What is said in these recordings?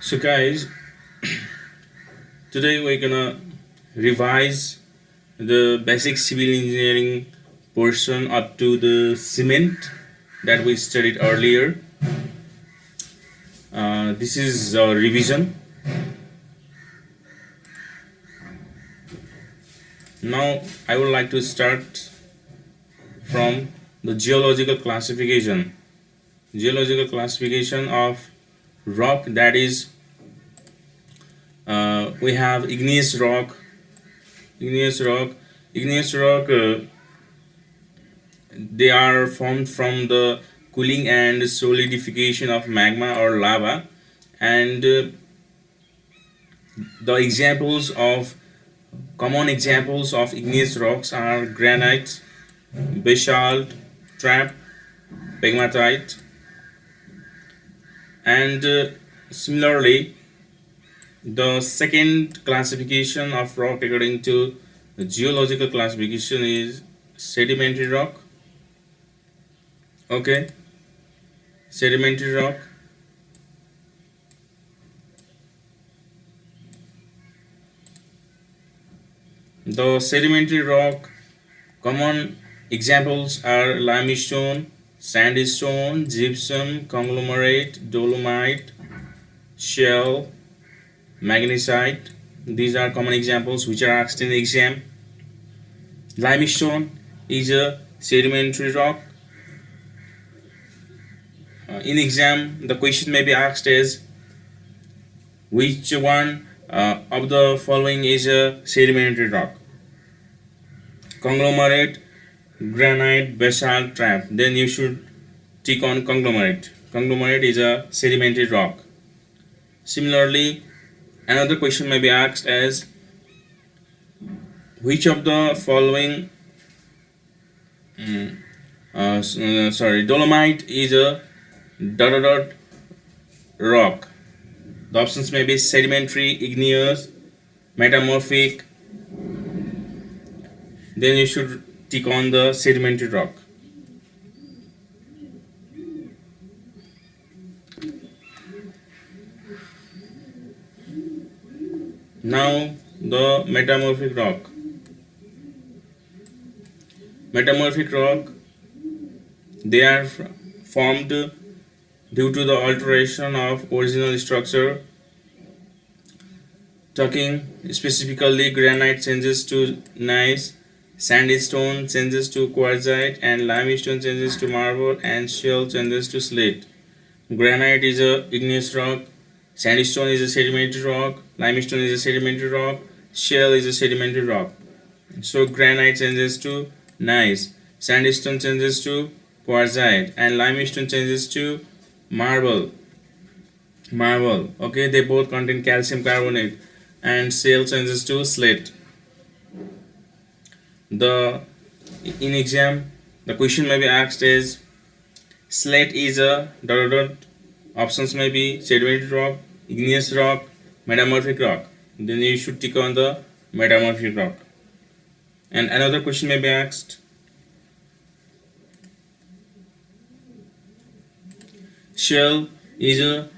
So, guys, today we're gonna revise the basic civil engineering portion up to the cement that we studied earlier. This is a revision. Now, I would like to start from the geological classification. Geological classification of rock, that is, we have igneous rock, igneous rock, igneous rock. They are formed from the cooling and solidification of magma or lava, and the examples of common examples of igneous rocks are granite, basalt, trap, pegmatite, and similarly, the second classification of rock according to the geological classification is sedimentary rock. Okay, sedimentary rock. The sedimentary rock common examples are limestone, sandstone, gypsum, conglomerate, dolomite, shale, magnesite. These are common examples which are asked in the exam. Limestone is a sedimentary rock. In exam, the question may be asked is which one of the following is a sedimentary rock? Conglomerate, granite, basalt, trap. Then you should tick on conglomerate. Conglomerate is a sedimentary rock. Similarly, another question may be asked as which of the following dolomite is a dot dot dot rock. The options may be sedimentary, igneous, metamorphic. Then you should tick on the sedimentary rock. Now the metamorphic rock. Metamorphic rock, they are formed due to the alteration of original structure. Talking specifically, granite changes to gneiss, sandstone changes to quartzite, and limestone changes to marble, and shale changes to slate. Granite is a igneous rock, sandstone is a sedimentary rock, limestone is a sedimentary rock, shale is a sedimentary rock. So granite changes to gneiss, sandstone changes to quartzite, and limestone changes to marble. Okay, they both contain calcium carbonate, and shale changes to slate. The in exam, the question may be asked is slate is a dot dot dot. Options may be sedimentary rock, igneous rock, metamorphic rock. Then you should tick on the metamorphic rock. And another question may be asked shale is a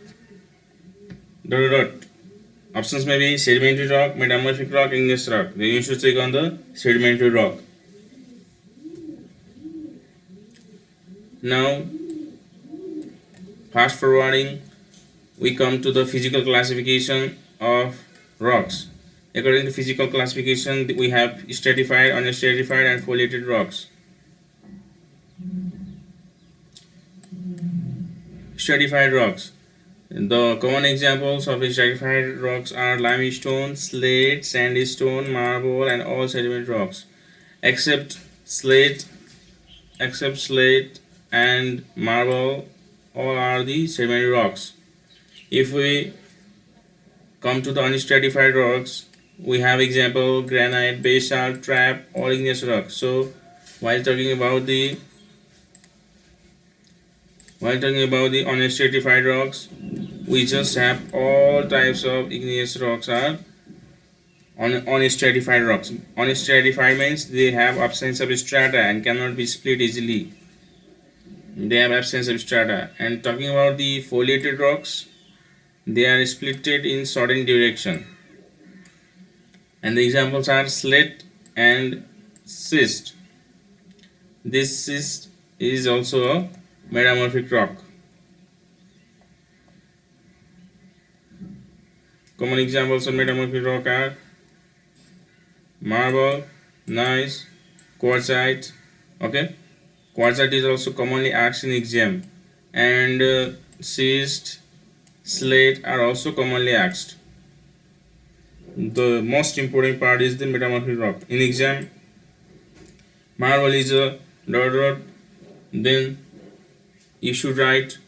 dot dot dot. Options may be sedimentary rock, metamorphic rock, igneous rock. Then you should check on the sedimentary rock. Now, fast forwarding, we come to the physical classification of rocks. According to physical classification, we have stratified, unstratified, and foliated rocks. Stratified rocks. The common examples of stratified rocks are limestone, slate, sandstone, marble, and all sediment rocks, except slate, and marble. All are the sedimentary rocks. If we come to the unstratified rocks, we have example granite, basalt, trap, or igneous rock. So while talking about the unstratified rocks, we just have all types of igneous rocks are unstratified rocks. Unstratified means they have absence of strata and cannot be split easily. They have absence of strata. And talking about the foliated rocks, they are splitted in certain direction. And the examples are slate and schist. This schist is also a metamorphic rock. Common examples of metamorphic rock are marble, gneiss, quartzite. Okay, quartzite is also commonly asked in exam, and schist, slate are also commonly asked. The most important part is the metamorphic rock. In exam, marble is a dot. Then you should write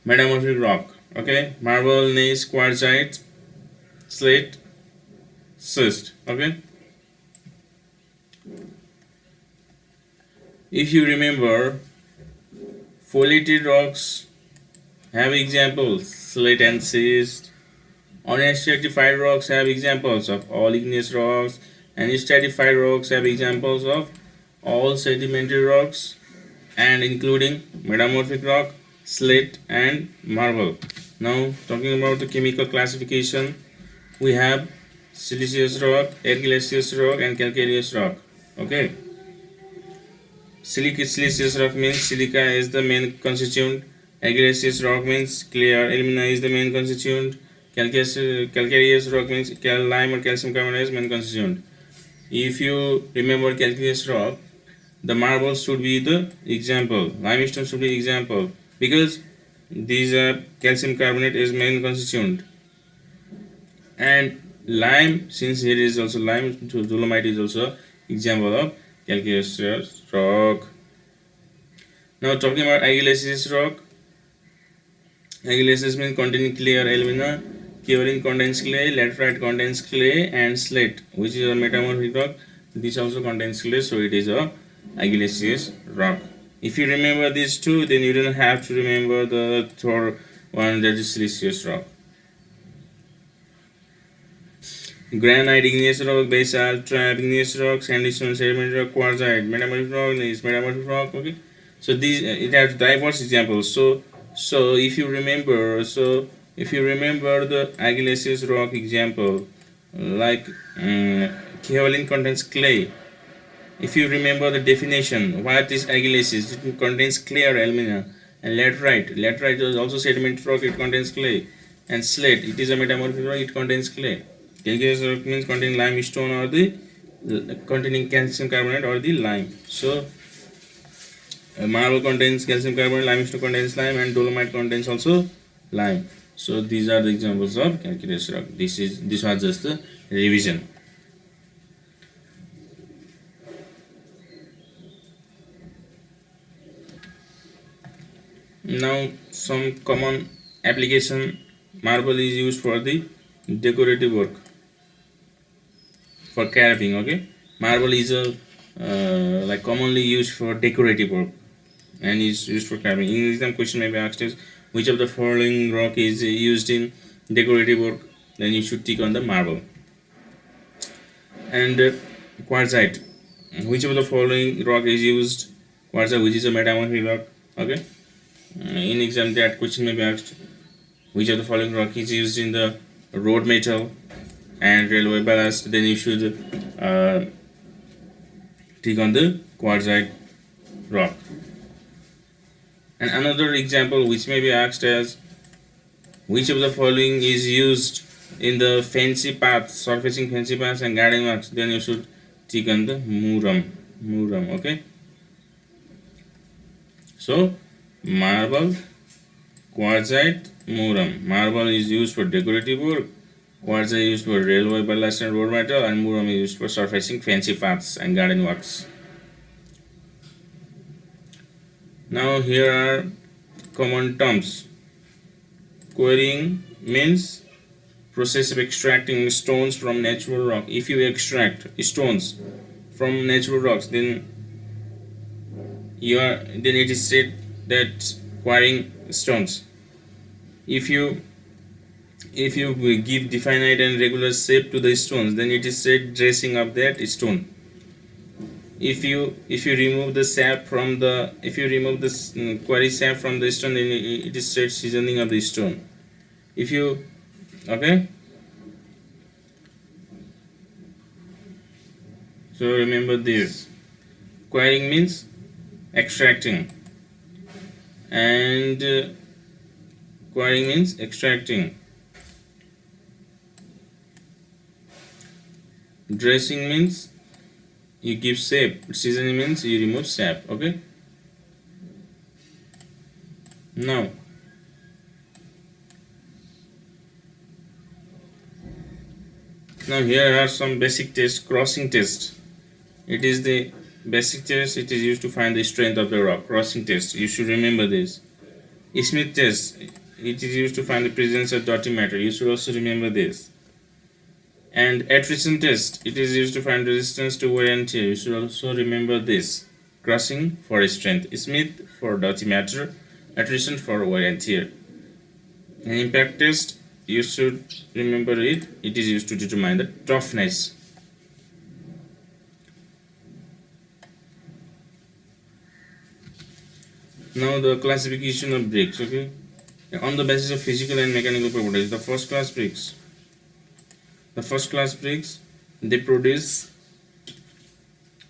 metamorphic rock. Okay, marble, gneiss, quartzite, slate, schist. Okay. If you remember, foliated rocks have examples slate and schist. Unstratified rocks have examples of all igneous rocks, and stratified rocks have examples of all sedimentary rocks, and including metamorphic rock, slate, and marble. Now, talking about the chemical classification, we have siliceous rock, argillaceous rock, and calcareous rock. Okay. Siliceous rock means silica is the main constituent. Argillaceous rock means clear alumina is the main constituent. Calcareous rock means lime or calcium carbonate is main constituent. If you remember calcareous rock, the marble should be the example, limestone should be example, because these are calcium carbonate is main constituent, and lime, since here is also lime, so dolomite is also example of calcareous rock. Now talking about argillaceous rock, argillaceous means containing clear alumina, kaolin contains clay, laterite contains clay, and slate, which is a metamorphic rock, this also contains clay, so it is a argillaceous rock. If you remember these two, then you don't have to remember the third one, that is siliceous rock. Granite, igneous rock, basalt, trap, igneous rock, sandstone, sedimentary rock, quartzite, metamorphic rock, is metamorphic rock. Okay, so these it has diverse examples. So if you remember, the argillaceous rock example, like kaolin contains clay. If you remember the definition, what is argillaceous? It contains clay or alumina. And laterite is also sedimentary rock, it contains clay. And slate, it is a metamorphic rock, it contains clay. Calcareous rock means containing limestone or the containing calcium carbonate or the lime. So marble contains calcium carbonate, limestone contains lime, and dolomite contains also lime. So these are the examples of calcareous rock. This was just the revision. Now some common application. Marble is used for the decorative work, for carving. Okay, marble is a like commonly used for decorative work and is used for carving. In exam question may be asked is which of the following rock is used in decorative work, then you should tick on the marble. And quartzite, which of the following rock is used? Quartzite, which is a metamorphic rock. Okay, in exam that question may be asked which of the following rock is used in the road metal and railway ballast, then you should tick on the quartzite rock. And another example which may be asked as which of the following is used in the fancy paths, surfacing fancy paths and garden walks, then you should tick on the muram. Okay, so marble, quartzite, muram. Marble is used for decorative work, quartzite is used for railway ballast and road metal, and muram is used for surfacing fancy paths and garden walks. Now here are common terms. Quarrying means process of extracting stones from natural rock. If you extract stones from natural rocks, then it is said that quarrying stones. If you give definite and regular shape to the stones, then it is said dressing up that stone. If you remove the sap from the quarry sap from the stone, then it is said seasoning of the stone. If you, okay, so remember this. Quarrying means extracting, and quarrying means extracting. Dressing means you give shape. Seasoning means you remove sap. Okay. Now, here are some basic tests. Crossing test. It is the basic test. It is used to find the strength of the rock. Crossing test. You should remember this. Smith test. It is used to find the presence of dirty matter. You should also remember this. And attrition test. It is used to find resistance to wear and tear. You should also remember this. Crossing for strength. Smith for dirty matter. Attrition for wear and tear. An impact test. You should remember it. It is used to determine the toughness. Now the classification of bricks. Okay, on the basis of physical and mechanical properties, the first class bricks. The first class bricks, they produce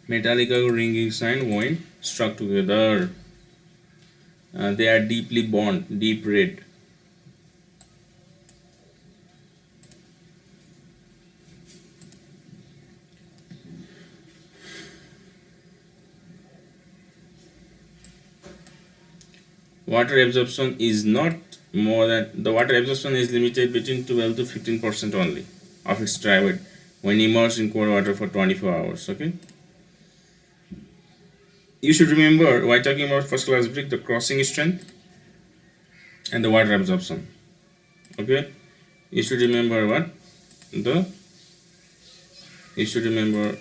metallic ringing sign when struck together. They are deeply bond, deep red. Water absorption is not more than, the water absorption is limited between 12 to 15% only of its dry weight when immersed in cold water for 24 hours. Okay. You should remember, while talking about first class brick, the crossing strength and the water absorption. Okay. You should remember what? You should remember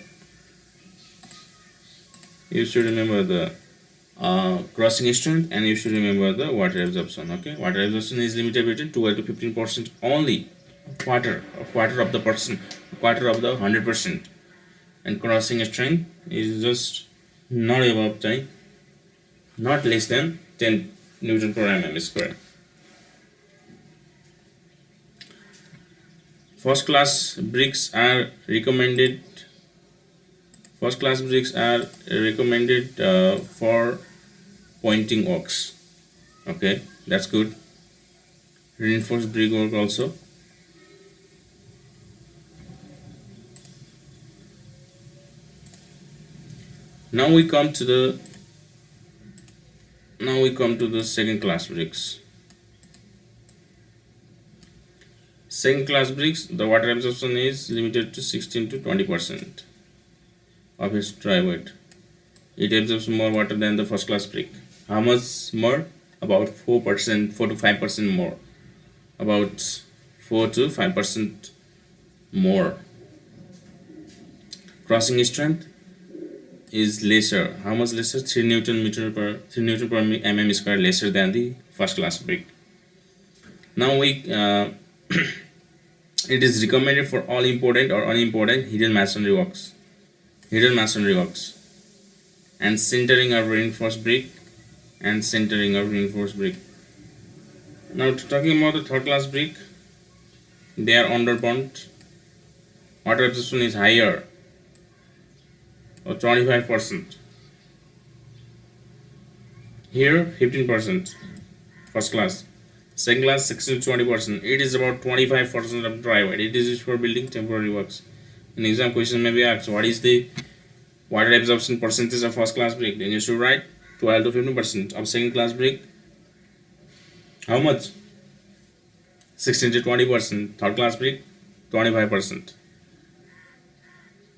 the crossing strength, and you should remember the water absorption. Okay, water absorption is limited between 12 to 15% only. Quarter of the person, quarter of the 100%, and crossing strength is just not above 10, not less than 10 Newton per mm square. First class bricks are recommended. First class bricks are recommended for pointing works. Okay, that's good. Reinforced brickwork also. Now we come to the second class bricks. Second class bricks, the water absorption is limited to 16 to 20% of its dry weight. It absorbs more water than the first class brick. How much more? About 4%, 4 to 5% more. About 4 to 5% more. Crossing strength is lesser. How much lesser? 3 Newton per mm square lesser than the first class brick. Now we it is recommended for all important or unimportant hidden masonry works. And centering of reinforced brick. Now talking about the third class brick, they are underbond. Water absorption is higher, or 25%. Here 15%. First class. Second class 16 to 20%. It is about 25% of dry weight. It is used for building temporary works. An exam question may be asked, what is the water absorption percentage of first class brick? Then you should write 12 to 15% of second class brick. How much? 16 to 20%. Third class brick 25%.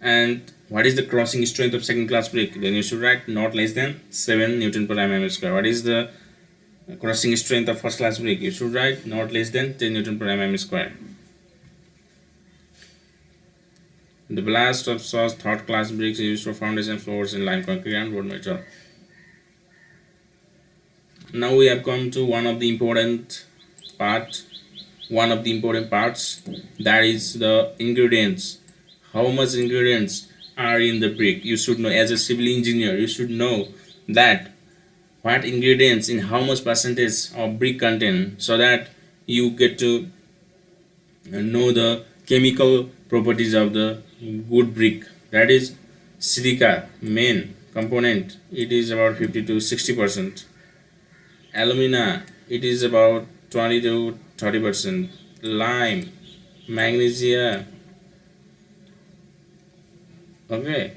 And what is the crossing strength of second class brick? Then you should write not less than 7 Newton per mm square. What is the crossing strength of first class brick? You should write not less than 10 Newton per mm square. The blast of such third class bricks is used for foundation floors in lime concrete and road metal. Now we have come to one of the important parts, that is the ingredients. How much ingredients are in the brick? You should know, as a civil engineer, you should know that what ingredients in how much percentage of brick contain, so that you get to know the chemical properties of the good brick. That is silica main component. It is about 50 to 60%. Alumina, it is about 20 to 30%. Lime, magnesia, okay,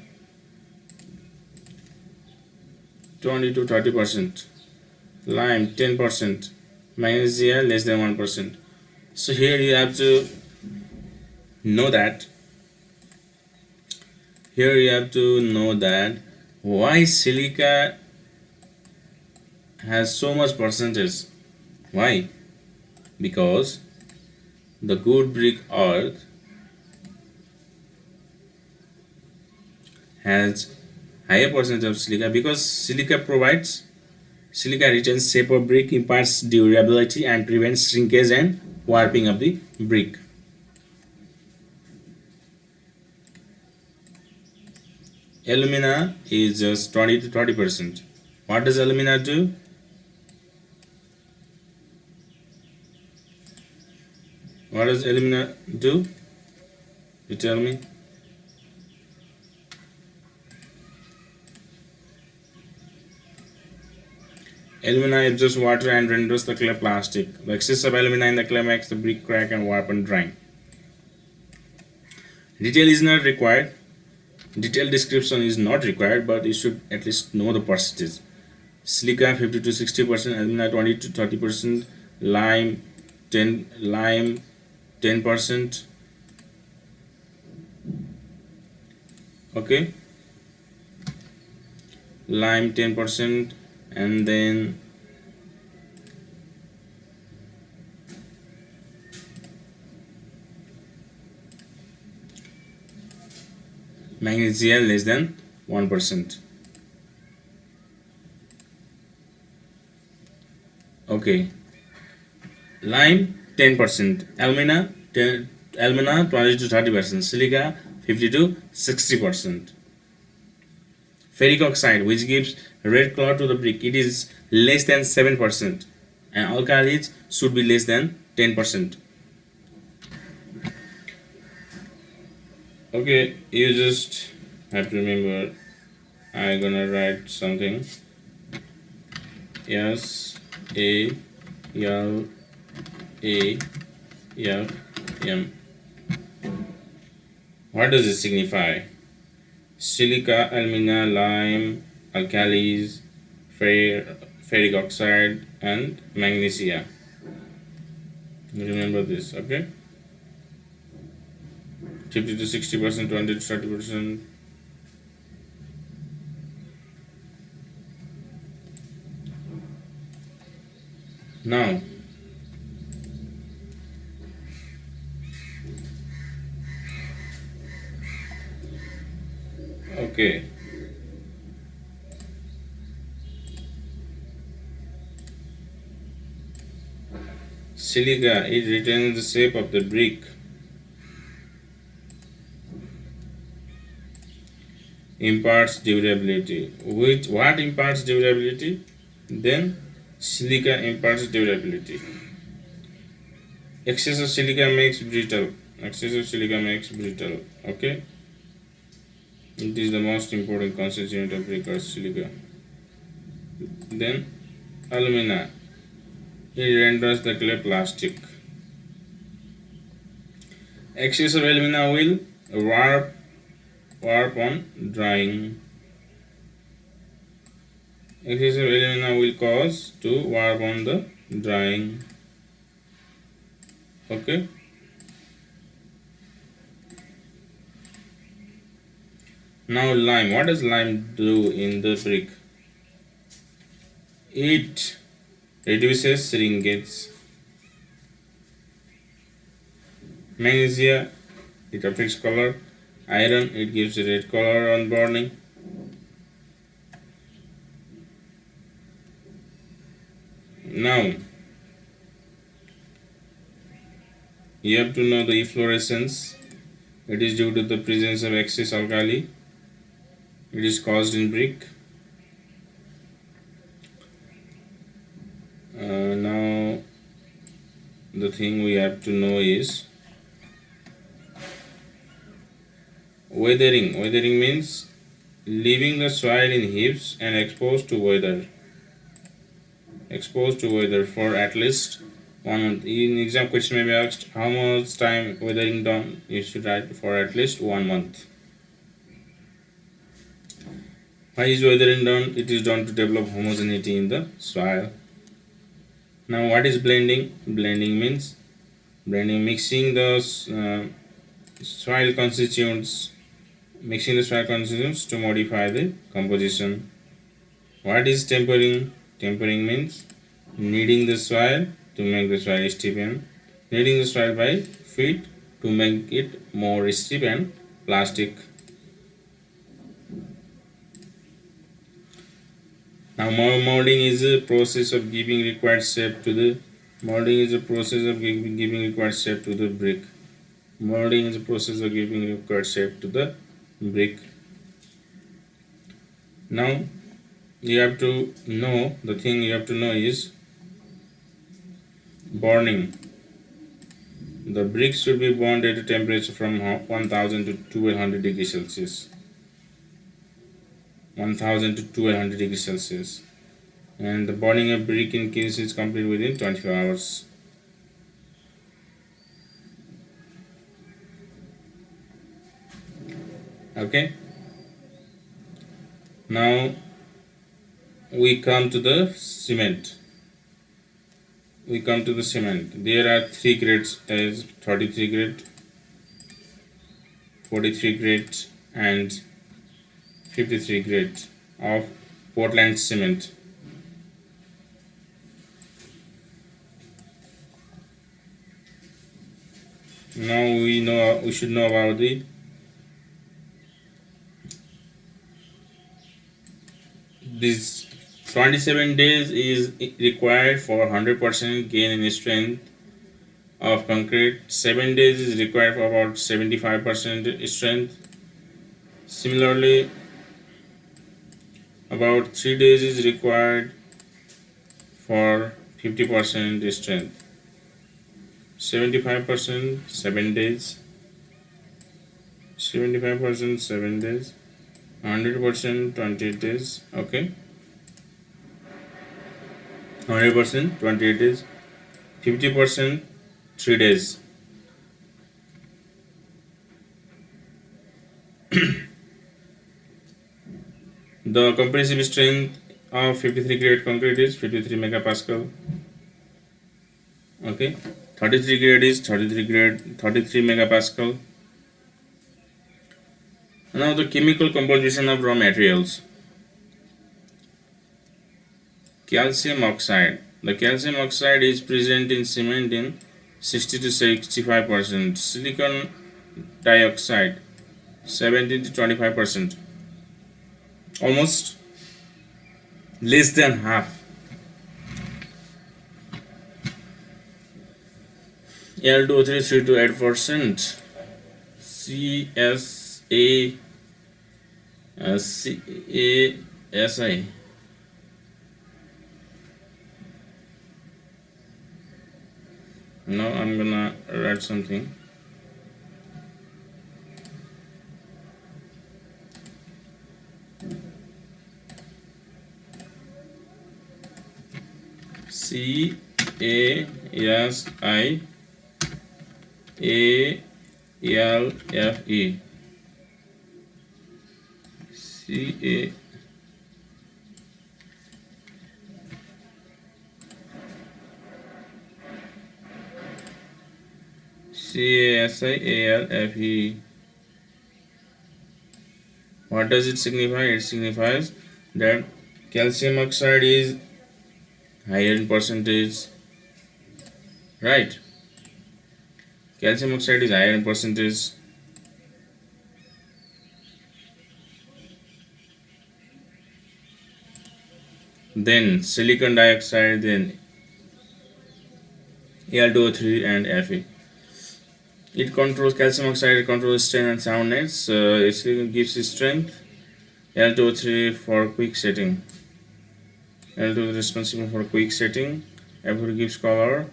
20 to 30%. Lime 10%. Magnesia less than 1%. So here you have to know that why silica has so much percentage. Why? Because the good brick earth has higher percentage of silica, because silica retains shape of brick, imparts durability, and prevents shrinkage and warping of the brick. Alumina is just 20 to 30%. What does alumina do? What does alumina do? You tell me. Alumina absorbs water and renders the clay plastic. The excess of alumina in the clay makes the brick crack and warp and drying. Detail is not required. Detailed description is not required, but you should at least know the percentage. Silica 50 to 60%, alumina 20 to 30%, lime 10%. Okay, lime 10%, and then magnesia less than 1%. Okay, lime 10%, alumina 20 to 30%, silica 50 to 60%. Ferric oxide, which gives red color to the brick, it is less than 7%, and alkalis should be less than 10%. Okay, you just have to remember, I'm gonna write something. S A L A F M. What does it signify? Silica, alumina, lime, alkalis, ferric oxide, and magnesia. Remember this, okay? 50 to 60%, 20 to 30%. Now, okay, silica, it retains the shape of the brick, imparts durability. What imparts durability? Then silica imparts durability. Excess of silica makes brittle. Okay, it is the most important constituent of brick or silica. Then alumina, it renders the clay plastic. Excess of alumina will warp on drying. Excess of alumina will cause to warp on the drying. Okay. Now lime. What does lime do in the brick? It reduces shrinkage. Magnesia, it affects color. Iron, it gives a red color on burning. Now, you have to know the efflorescence. It is due to the presence of excess alkali. It is caused in brick. Now, the thing we have to know is Weathering means leaving the soil in heaps and exposed to weather for at least 1 month. In exam question may be asked how much time weathering done. You should write for at least 1 month. Why is weathering done? It is done to develop homogeneity in the soil. Now what is blending? Blending means mixing the soil constituents to modify the composition. What is tempering? Tempering means kneading the soil to make the soil stiff and kneading the soil by feet to make it more stiff and plastic. Now molding is a process of giving required shape to the brick. Molding is a process of giving required shape to the brick. Now you have to know, the thing you have to know is burning. The bricks should be burned at a temperature from 1000 to 1200 degrees Celsius. 1000 to 1200 degrees Celsius. And the burning of brick in kilns is complete within 24 hours. Okay. Now we come to the cement. There are 3 grades as 33 grade, 43 grade and 53 grade of Portland cement. Now we should know about this 27 days is required for 100% gain in strength of concrete. 7 days is required for about 75% strength. Similarly, about 3 days is required for 50% strength. 75% 7 days. 75% 7 days. 100% 28 days. Okay. 100% 28 days. 50% 3 days. The compressive strength of 53 grade concrete is 53 megapascal. Okay. 33 grade is 33 megapascal. Now the chemical composition of raw materials. Calcium oxide. The calcium oxide is present in cement in 60 to 65%. Silicon dioxide 17 to 25%. Almost less than half. Al2O3 3 to 8%. CSI. Now I'm gonna write something. CASI ALFE CA CASIALFE. What does it signify? It signifies that calcium oxide is higher in percentage, right? Calcium oxide is higher in percentage. Then silicon dioxide, then Al2O3 and Fe. It controls calcium oxide, it controls strength and soundness. It gives strength. Al2O3 for quick setting. Al2O3 is responsible for quick setting. Fe gives color.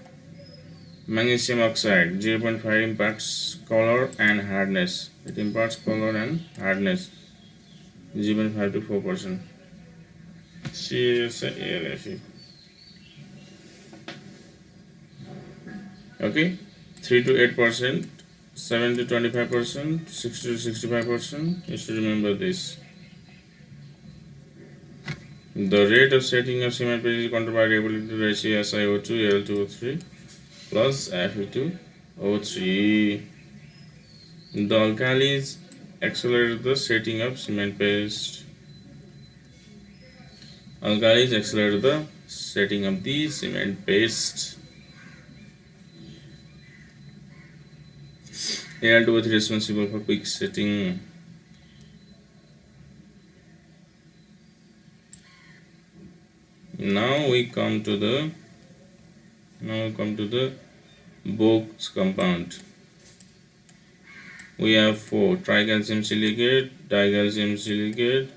Magnesium oxide 0.5 imparts color and hardness. It imparts color and hardness 0.5 to 4%. CaSiAlFe. Okay, 3 to 8%, 7 to 25%, 6 to 65%. You should remember this. The rate of setting of cement paste is controlled by reactivity ratio SiO2 Al2O3 plus Fe2O3. The alkalis accelerate the setting of cement paste. Alkalis accelerate the setting of the cement paste. Al2O3 responsible for quick setting. Now we come to the Bogue's compound. We have 4: tricalcium silicate, dicalcium silicate,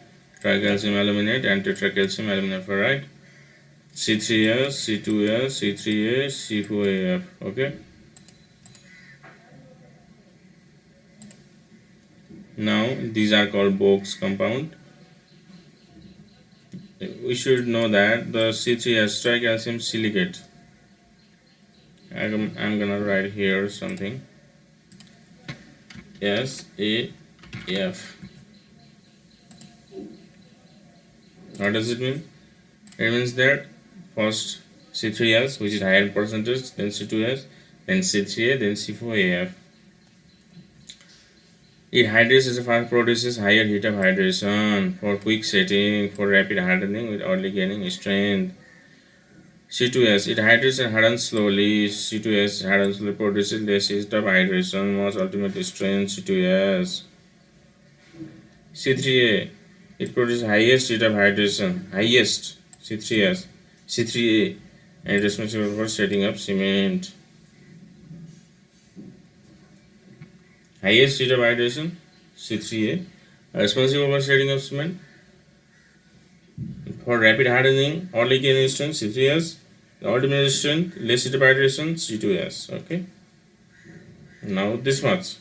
tricalcium aluminate, and tetracalcium aluminate ferrite. C3S, C2S, C3A, C4AF. Okay. Now these are called Bogue's compound. We should know that the C3S, tricalcium silicate. I'm gonna write here something. SAF. What does it mean? It means that first C3S, which is higher percentage, then C2S, then C3A, then C4AF. It hydrates as a fast produces higher heat of hydration for quick setting, for rapid hardening with early gaining strength. C2S, it hydrates and hardens slowly. C2S hardens slowly, produces less heat of hydration, most ultimate strength. C2S. C3A, it produces highest heat of hydration, highest. C3S. C3A, and it is responsible for setting up cement. Highest heat of hydration, C3A, responsible for setting up cement. For rapid hardening, early gaining strength, C3S. The ultimate strength, less heat of hydration, C2S. Okay. Now this much.